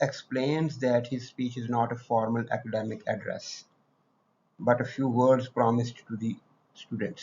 explains that his speech is not a formal academic address but a few words promised to the students.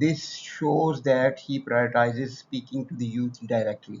This shows that he prioritizes speaking to the youth directly.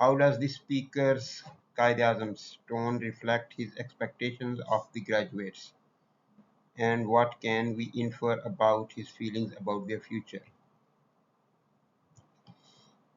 how does the speaker's Qaid-e-Azam's tone reflect his expectations of the graduates, and what can we infer about his feelings about their future?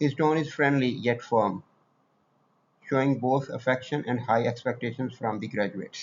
His tone is friendly yet firm, showing both affection and high expectations from the graduates.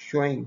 Showing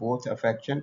both affection,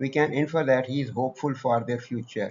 We can infer that he is hopeful for their future.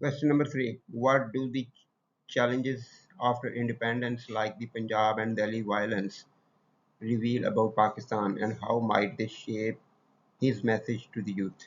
Question number 3, what do the challenges after independence like the Punjab and Delhi violence reveal about Pakistan, and how might they shape his message to the youth?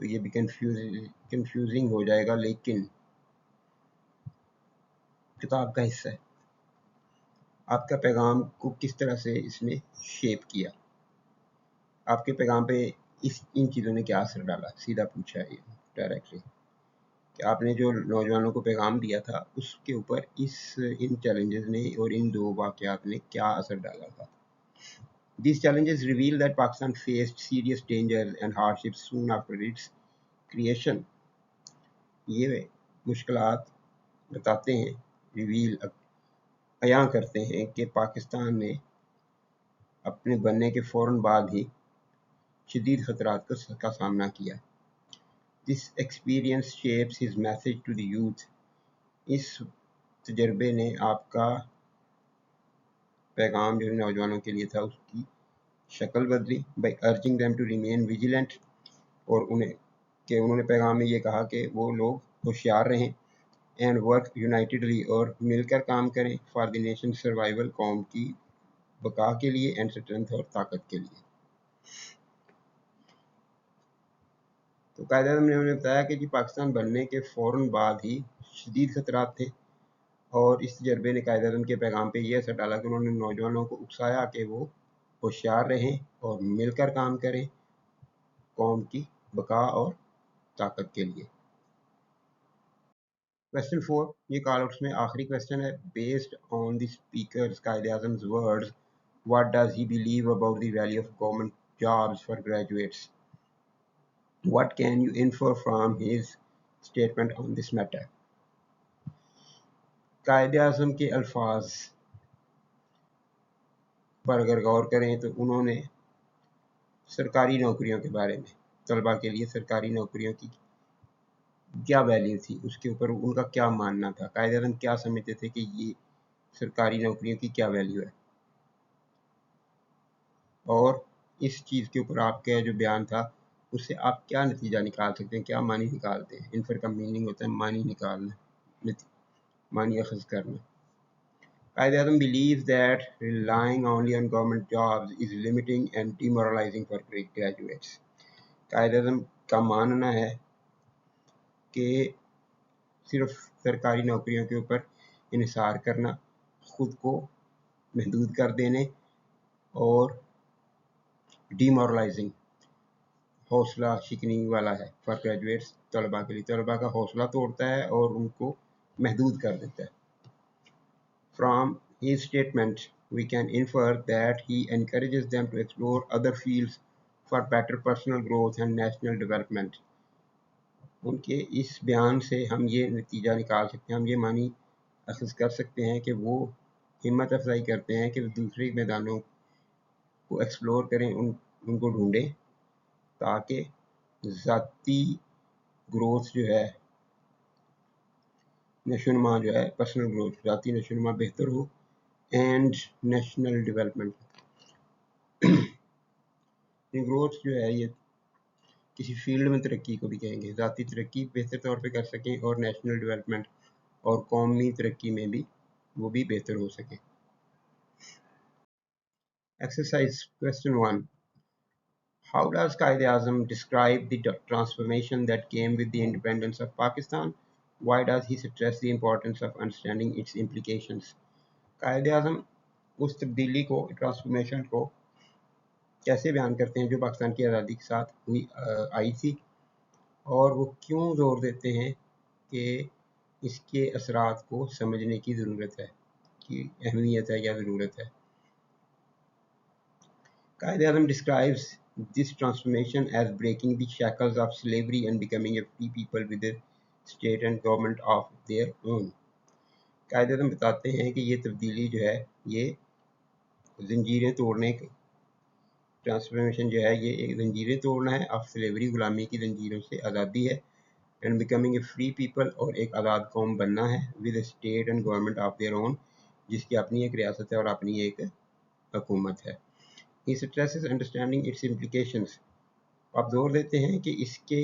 تو یہ بھی confusing ہو جائے گا، لیکن کتاب کا حصہ ہے. آپ کا پیغام کو کس طرح سے اس نے شیپ کیا، آپ کے پیغام پہ ان چیزوں نے کیا اثر ڈالا، سیدھا پوچھا ہے ڈائریکٹلی کہ آپ نے جو نوجوانوں کو پیغام دیا تھا اس کے اوپر ان چیلنجز نے اور ان دو واقعات نے کیا اثر ڈالا تھا. These challenges reveal that Pakistan faced serious dangers and hardships soon after its creation. یہ مشکلات بتاتے ہیں، بیان کرتے ہیں کہ پاکستان نے اپنے بننے کے فوراً بعد ہی شدید خطرات کا سامنا کیا. This experience shapes his message to the youth. اس تجربے نے آپ کا پیغام جو نوجوانوں کے لیے تھا اس کی شکل بدلی. by urging them to remain vigilant، اور انہوں نے پیغام میں یہ کہا کہ وہ لوگ ہوشیار رہیں، and work unitedly، اور مل کر کام کریں، for the nation's survival، قوم کی بقا کے لیے، and strength، اور طاقت کے لیے. تو قائد اعظم نے انہیں بتایا کہ پاکستان بننے کے فوراً بعد ہی شدید خطرات تھے، اور اس تجربے نے قائد اعظم کے پیغام پہ یہ اثر ڈالا کہ انہوں نے نوجوانوں کو اکسایا کہ وہ ہوشیار رہیں اور مل کر کام کریں قوم کی بقا اور طاقت کے لیے. Question 4، یہ کال آؤٹس میں آخری کویسچن ہے. Based on the speakers Quaid اعظم's words, what does he believe about the value of government jobs for graduates? What can you infer from his statement on this matter? Quaid Azam کے الفاظ پر اگر غور کریں تو انہوں نے سرکاری نوکریوں کے بارے میں، طلباء کے لیے سرکاری نوکریوں کی کیا ویلیو تھی، اس کے اوپر ان کا کیا ماننا تھا، قائد اعظم کیا سمجھتے تھے کہ یہ سرکاری نوکریوں کی کیا ویلیو ہے، اور اس چیز کے اوپر آپ کا جو بیان تھا اس سے آپ کیا نتیجہ نکال سکتے ہیں، کیا معنی نکالتے ہیں. انفر کا میننگ ہوتا ہے معنی نکالنا، معنی اخذ کرنا. Quaid Azam believes that relying only on government jobs is limiting and demoralizing for graduates. Quaid Azam کا ماننا ہے کہ صرف سرکاری نوکریوں کے اوپر انحصار کرنا خود کو محدود کر دینے اور ڈیمورلائزنگ، حوصلہ شکنی والا ہے فار گریجویٹس، طلباء کے لیے، طلباء کا حوصلہ توڑتا ہے اور ان کو محدود کر دیتا ہے. From his statement, we can infer that he encourages them to explore other fields for better personal growth and national development. ان کے اس بیان سے ہم یہ نتیجہ نکال سکتے ہیں، ہم یہ معنی اخذ کر سکتے ہیں کہ وہ ہمت افزائی کرتے ہیں کہ دوسرے میدانوں کو ایکسپلور کریں، ان کو ڈھونڈیں تاکہ ذاتی گروتھ جو ہے، نشوونما جو ہے، پرسنل گروتھ، ذاتی نشوونما بہتر ہو، اینڈ نیشنل ڈیولپمنٹ. گروتھ جو ہے یہ کسی فیلڈ میں ترقی کو بھی کہیں گے، ذاتی ترقی بہتر طور پہ کر سکیں اور نیشنل ڈیولپمنٹ اور قومی ترقی میں بھی وہ بھی بہتر ہو سکیں. Exercise question 1، How does Qaid Azam describe the transformation that came with the independence of Pakistan? Why does he stress the importance of understanding its implications? Quaid Azam اس تبدیلی کو، ٹرانسفارمیشن کو کیسے بیان کرتے ہیں جو پاکستان کی آزادی کے ساتھ آئی تھی، اور وہ کیوں زور دیتے ہیں کہ اس کے اثرات کو سمجھنے کی ضرورت ہے، کی اہمیت ہے یا ضرورت ہے. Quaid Azam describes this transformation as breaking the shackles of slavery and becoming a free people with a state and government of their own. Quaid Azam بتاتے ہیں کہ یہ تبدیلی جو ہے یہ زنجیریں توڑنے کی ٹرانسفارمیشن جو ہے یہ ایک زنجیریں توڑنا ہے، آف سلیوری، غلامی کی زنجیروں سے آزادی ہے، and becoming a free people, اور ایک آزاد قوم بننا ہے، with a state and government of their own, جس کی اپنی ایک ریاست ہے اور اپنی ایک حکومت ہے. He stresses understanding its implications. آپ زور دیتے ہیں کہ اس کے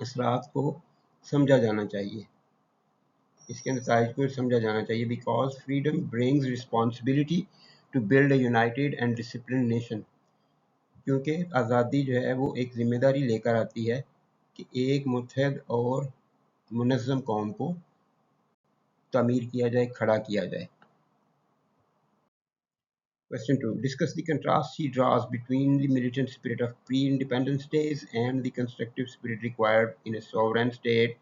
اثرات کو سمجھا جانا چاہیے، اس کے نتائج کو سمجھا جانا چاہیے. Because freedom brings responsibility to build a united and disciplined nation. کیونکہ آزادی جو ہے وہ ایک ذمہ داری لے کر آتی ہے کہ ایک متحد اور منظم قوم کو تعمیر کیا جائے، کھڑا کیا جائے۔ Question 2. Discuss the contrast she draws between the militant spirit of pre-independence days and the constructive spirit required in a sovereign state.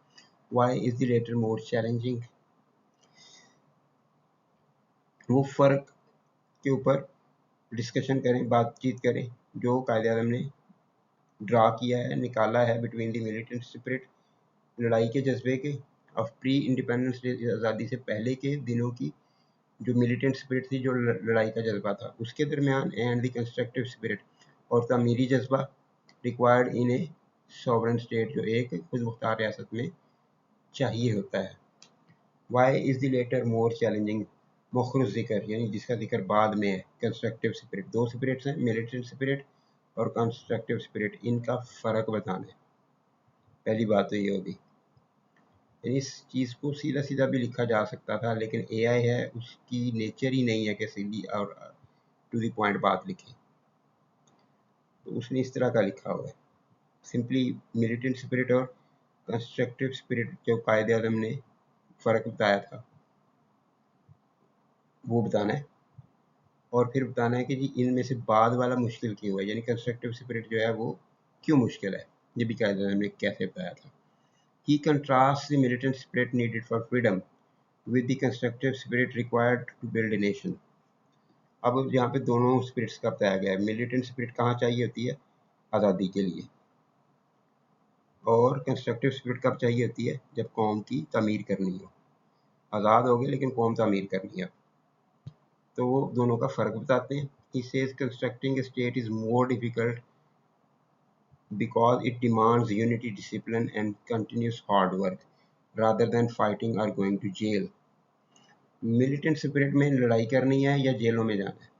Why is the latter more challenging? وہ فرق کے اوپر ڈسکشن کریں، بات چیت کریں جو قائد اعظم نے ڈرا کیا ہے، نکالا ہے بٹوین دی ملیٹنٹ اسپرٹ، لڑائی کے جذبے کے، آف پری انڈیپینڈنس ڈے، آزادی سے پہلے کے دنوں کی جو ملیٹنٹ اسپرٹ تھی، جو لڑائی کا جذبہ تھا اس کے درمیان، اینڈ دی کنسٹرکٹیو اسپرٹ، اور تعمیری جذبہ required in a sovereign state, جو ایک خود مختار ریاست میں چاہیے ہوتا ہے۔ Why is the latter more challenging? مخرج ذکر، یعنی جس کا ذکر بعد میں ہے، کنسٹرکٹیو اسپرٹ، دو اسپرٹس ہیں، ملیٹنٹ اسپرٹ اور کنسٹرکٹیو اسپرٹ، ان کا فرق بتانا ہے۔ پہلی بات تو یہ ہوگی، یعنی اس چیز کو سیدھا سیدھا بھی لکھا جا سکتا تھا، لیکن اے آئی ہے، اس کی نیچر ہی نہیں ہے کہ سیدھی اور ٹو دی پوائنٹ بات لکھے، تو اس نے اس طرح کا لکھا ہوا ہے۔ سمپلی ملیٹنٹ اسپرٹ اور کنسٹرکٹیو اسپرٹ جو قائد اعظم نے فرق بتایا تھا وہ بتانا ہے، اور پھر بتانا ہے کہ جی ان میں سے بعد والا مشکل کیوں ہے، یعنی کنسٹرکٹیو اسپرٹ جو ہے وہ کیوں مشکل ہے، یہ بھی قائد اعظم نے کیسے بتایا تھا۔ He contrasts the militant spirit needed for freedom with the constructive spirit required to build a nation. اب یہاں پہ دونوں اسپرٹس کا بتایا گیا ہے۔ ملیٹنٹ اسپرٹ کہاں چاہیے ہوتی ہے؟ آزادی کے لیے، اور کنسٹرکٹیو اسپرٹ کب چاہیے ہوتی ہے؟ جب قوم کی تعمیر کرنی ہو۔ آزاد ہو گئے لیکن قوم تعمیر کرنی ہے، تو وہ دونوں کا فرق بتاتے ہیں۔ He says constructing a state is more difficult because it demands unity, discipline and continuous hard work rather than fighting or going to jail. Militant spirit میں لڑائی کرنی ہے یا جیلوں میں جانا ہے،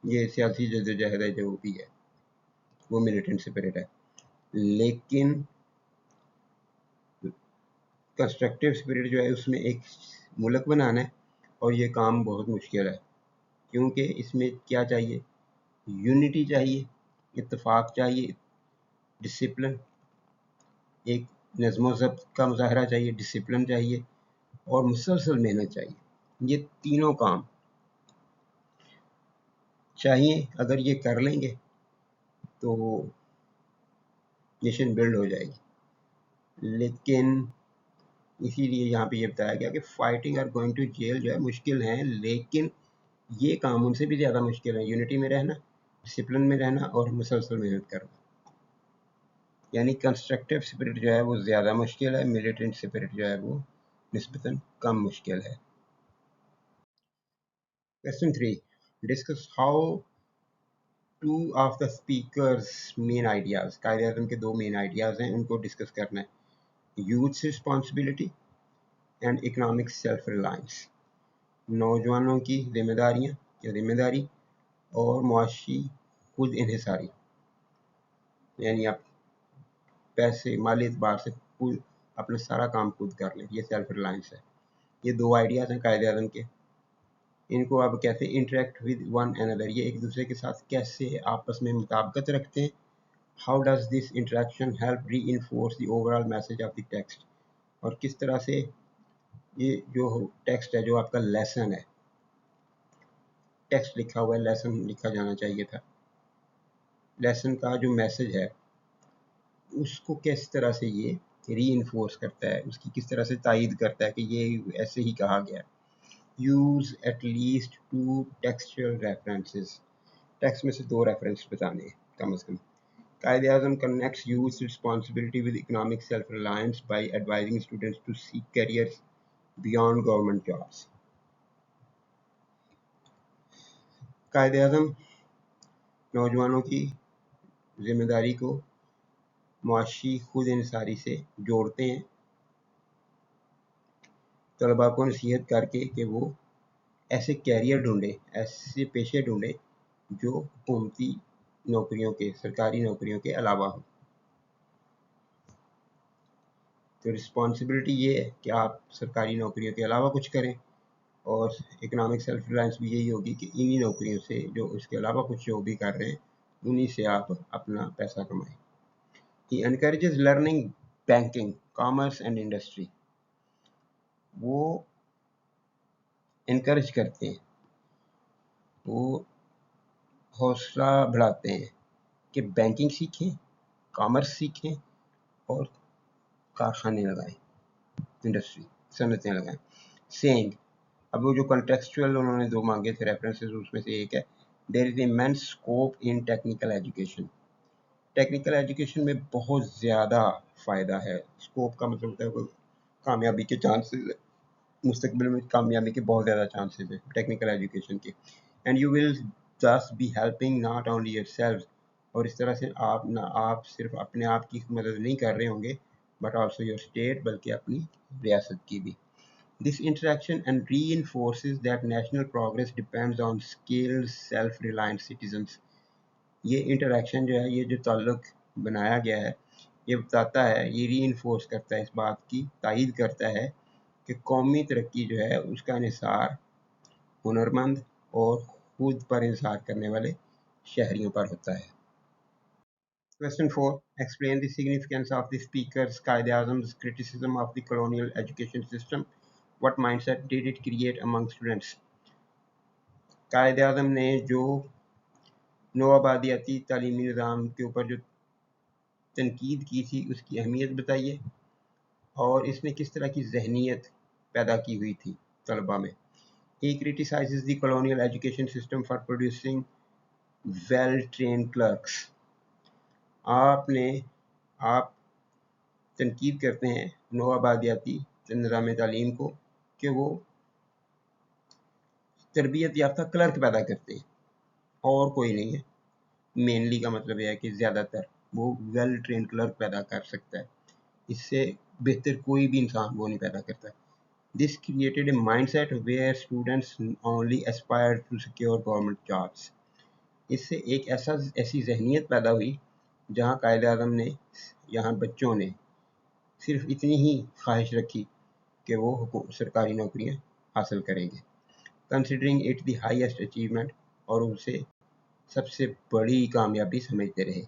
یہ سیاسی جدوجہد ہے جو بھی ہے، وہ ملیٹنٹ اسپرٹ ہے۔ لیکن کنسٹرکٹیو اسپرٹ جو ہے اس میں ایک ملک بنانا ہے، اور یہ کام بہت مشکل ہے، کیونکہ اس میں کیا چاہیے؟ یونٹی چاہیے، اتفاق چاہیے، ڈسپلن، ایک نظم و ضبط کا مظاہرہ چاہیے، ڈسپلن چاہیے، اور مسلسل محنت چاہیے۔ یہ تینوں کام چاہیے، اگر یہ کر لیں گے تو نیشن بلڈ ہو جائے گی۔ لیکن اسی لیے یہاں پہ یہ بتایا گیا کہ فائٹنگ اور گوئنگ ٹو جیل جو ہے مشکل ہیں، لیکن یہ کام ان سے بھی زیادہ مشکل ہے، یونٹی میں رہنا، ڈسپلن میں رہنا اور مسلسل محنت کرنا۔ یعنی کنسٹرکٹیو اسپرٹ جو ہے وہ زیادہ مشکل ہے، ملیٹنٹ اسپرٹ جو ہے وہ نسبتاً کم مشکل ہے۔ Question 3. Discuss how two of the speakers main ideas، Quaid Azam کے دو مین آئیڈیاز ہیں، ان کو ڈسکس کرنا ہے۔ Youth responsibility and economic self Reliance, نوجوانوں کی ذمہ داریاں یا ذمہ داری اور معاشی خود انحصاری، یعنی آپ پیسے مالی اعتبار سے خود اپنا سارا کام خود کر لیں، یہ سیلف ریلائنس ہے۔ یہ دو آئیڈیاز ہیں قائد اعظم کے، ان کو آپ کیسے انٹریکٹ ود ون اندر، یہ ایک دوسرے کے ساتھ کیسے آپس میں مطابقت رکھتے ہیں۔ How does this interaction help reinforce the overall message of the text, اور کس طرح سے یہ جو ٹیکسٹ ہے، جو آپ کا لیسن ہے، ٹیکسٹ لکھا ہوا ہے، لیسن لکھا جانا چاہیے تھا، لیسن کا جو میسج ہے اس کو کس طرح سے یہ ری انفورس کرتا ہے، اس کی کس طرح سے تائید کرتا ہے کہ یہ ایسے ہی کہا گیا ہے۔ Use at least 2 textual references، text میں سے 2 ریفرنس بتانے ہیں کم از کم۔ Quaid Azam connects youth responsibility with economic self-reliance by advising students to seek careers beyond government jobs۔ Quaid Azam نوجوانوں کی ذمہ داری کو معاشی خود انحصاری سے جوڑتے ہیں، طلباء کو نصیحت کر کے کہ وہ ایسے کیریئر ڈھونڈے، ایسے پیشے ڈھونڈے جو حکومتی نوکریوں کے، سرکاری نوکریوں کے علاوہ ہوں۔ تو رسپانسبلٹی یہ ہے کہ آپ سرکاری نوکریوں کے علاوہ کچھ کریں، اور اکنامک سیلف ریلائنس بھی یہی ہوگی کہ انہی نوکریوں سے جو اس کے علاوہ کچھ جو بھی کر رہے ہیں انہی سے آپ اپنا پیسہ کمائیں. He encourages learning banking, commerce and industry. وہ انکریج کرتے ہیں، وہ حوصلہ بڑھاتے ہیں کہ بینکنگ سیکھیں، کامرس سیکھیں اور کارخانے لگائیں، انڈسٹری صنعتیں لگائیں. سینگ، اب وہ جو کنٹیکسچوئل انہوں نے 2 مانگے تھے ریفرنسز، اس میں سے ایک ہے دیر از immense scope in technical education. Technical education میں بہت زیادہ فائدہ ہے. اسکوپ کا مطلب ہوتا ہے کوئی کامیابی کے چانسز، مستقبل میں کامیابی کے بہت زیادہ چانسز ہیں ٹیکنیکل ایجوکیشن کے. And you will just be helping not only yourself, اور اس طرح سے آپ صرف اپنے آپ کی مدد نہیں کر رہے ہوں گے بٹ آلسو یور اسٹیٹ، بلکہ اپنی ریاست کی بھی. This interaction and reinforces that national progress depends on skilled self reliant citizens. یہ انٹریکشن جو ہے، یہ جو تعلق بنایا گیا ہے، یہ بتاتا ہے، یہ ری انفورس کرتا ہے، اس بات کی تائید کرتا ہے کہ قومی ترقی جو ہے اس کا انحصار ہنرمند اور خود پر انحصار کرنے والے شہریوں پر ہوتا ہے. Question 4. Explain the significance of the speaker's Quaid اعظم's criticism of the colonial education system. What mindset did it create among students? Quaid Azam نے جو نوآبادیاتی تعلیمی نظام کے اوپر جو تنقید کی تھی اس کی اہمیت بتائیے، اور اس میں کس طرح کی ذہنیت پیدا کی ہوئی تھی طلباء میں. He criticizes the colonial education system for producing well-trained clerks. آپ تنقید کرتے ہیں نوآبادیاتی نظام تعلیم کو کہ وہ تربیت یافتہ کلرک پیدا کرتے ہیں، اور کوئی نہیں ہے. مینلی کا مطلب یہ ہے کہ زیادہ تر وہ ویل ٹرینڈ کلرک پیدا کر سکتا ہے، اس سے بہتر کوئی بھی انسان وہ نہیں پیدا کرتا. This created a mindset where students only aspired to secure government jobs. اس سے ایک ایسی ذہنیت پیدا ہوئی جہاں قائد اعظم نے، یہاں بچوں نے صرف اتنی ہی خواہش رکھی کہ وہ سرکاری نوکریاں حاصل کریں گے، considering it the highest achievement، اور اسے سب سے بڑی کامیابی سمجھتے رہے.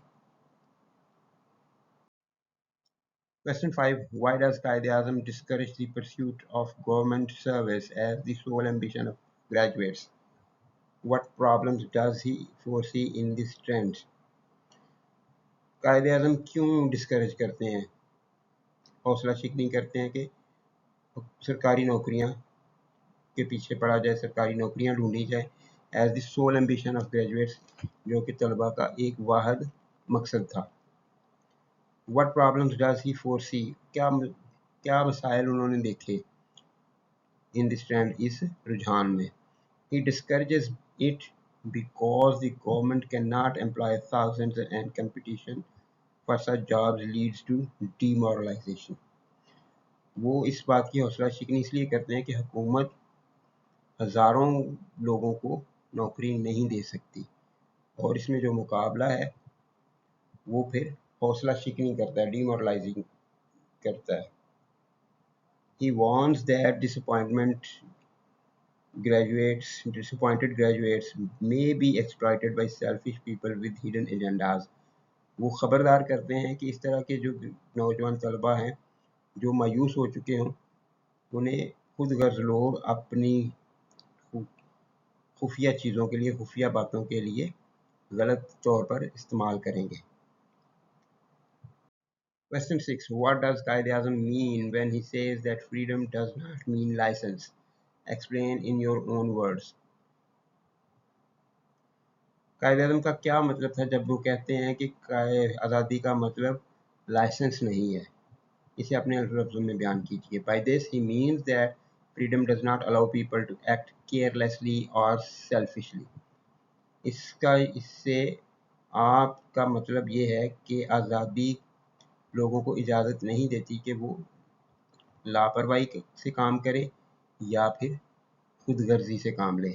Question 5. Why does Quaid Azam discourage the pursuit of government service as the sole ambition of graduates? What problems does he foresee in this trend? Quaid Azam کیوں ڈسکریج کرتے ہیں، حوصلہ شکنی کرتے ہیں کہ سرکاری نوکریاں کے پیچھے پڑا جائے، سرکاری نوکریاں ڈھونڈی جائے as the civil ambition of graduates, جو کہ طلباء کا ایک واحد مقصد تھا. What problems does he foresee؟ کیا مسائل انہوں نے دیکھے in this trend، اس رجحان میں. He discourages it because the government cannot employ thousands and competition for such jobs leads to demoralization. وہ اس بات کی حوصلہ شکنی اس لیے کرتے ہیں کہ حکومت ہزاروں لوگوں کو نوکری نہیں دے سکتی، اور اس میں جو مقابلہ ہے وہ پھر حوصلہ شکنی کرتا ہے، ڈیمورلائزنگ کرتا ہے. He warns that disappointed graduates may be exploited by selfish people with hidden agendas. وہ خبردار کرتے ہیں کہ اس طرح کے جو نوجوان طلباء ہیں جو مایوس ہو چکے ہوں، انہیں خود غرض لوگ اپنی خفیہ چیزوں کے لیے، خفیہ باتوں کے لیے غلط طور پر استعمال کریں گے. Question 6. What does Quaid Azam mean when he says that freedom does not mean license? Explain in your own words. Quaid Azam کا کیا مطلب تھا جب وہ کہتے ہیں کہ آزادی کا مطلب لائسنس نہیں ہے؟ اسے اپنے لفظوں میں بیان کیجیے. By this he means that freedom does not allow people to act carelessly or selfishly. اس سے آپ کا مطلب یہ ہے کہ آزادی لوگوں کو اجازت نہیں دیتی کہ وہ لاپرواہی سے کام کرے یا پھر خود غرضی سے کام لے.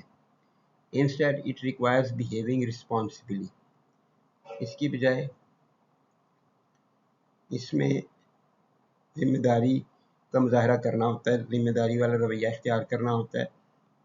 Instead it requires behaving responsibly. اس کی بجائے اس میں ذمہ داری کا مظاہرہ کرنا ہوتا ہے، ذمہ داری والا رویہ اختیار کرنا ہوتا ہے،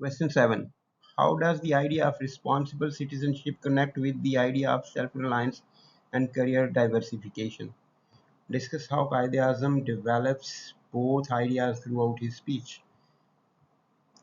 Question 7. How does the idea of responsible citizenship connect with the idea of self-reliance and career diversification? Discuss how Quaid-e-Azam develops both ideas throughout his speech.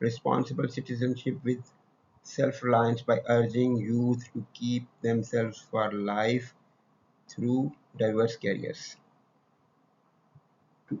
responsible citizenship with self-reliance by urging youth to keep themselves for life through diverse careers. To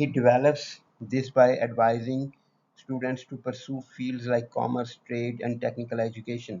He develops this by advising students to pursue fields like commerce, trade and technical education.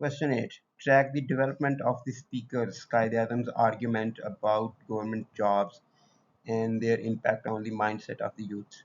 Question 8. Track the development of the speakers. Quaid-e-Azam's argument about government jobs and their impact on the mindset of the youth.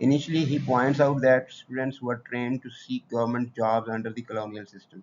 Initially, he points out that students were trained to seek government jobs under the colonial system.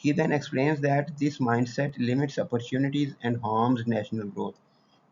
He then explains that this mindset limits opportunities and harms national growth.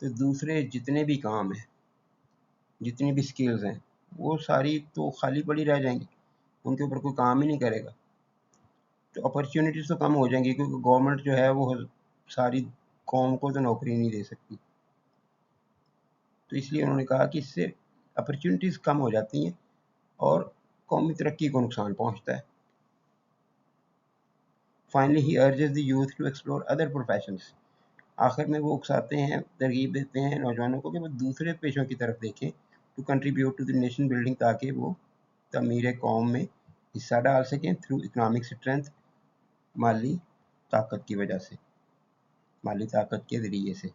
تو دوسرے جتنے بھی کام ہیں، جتنی بھی skills ہیں، وہ ساری تو خالی پڑی رہ جائیں گی، ان کے اوپر کوئی کام ہی نہیں کرے گا، تو اپرچونیٹیز تو کم ہو جائیں گی، کیونکہ گورنمنٹ جو ہے وہ ساری قوم کو تو نوکری نہیں دے سکتی. تو اس لیے انہوں نے کہا کہ اس سے اپرچونیٹیز کم ہو جاتی ہیں اور قومی ترقی کو نقصان پہنچتا ہے. Finally he urges the youth to explore other professions. آخر میں وہ اکساتے ہیں، ترغیب دیتے ہیں نوجوانوں کو کہ وہ دوسرے پیشوں کی طرف دیکھیں، to contribute to the nation building, تاکہ وہ تعمیر قوم میں حصہ ڈال سکیں تھرو اکنامک اسٹرینتھ، مالی طاقت کی وجہ سے، مالی طاقت کے ذریعے سے.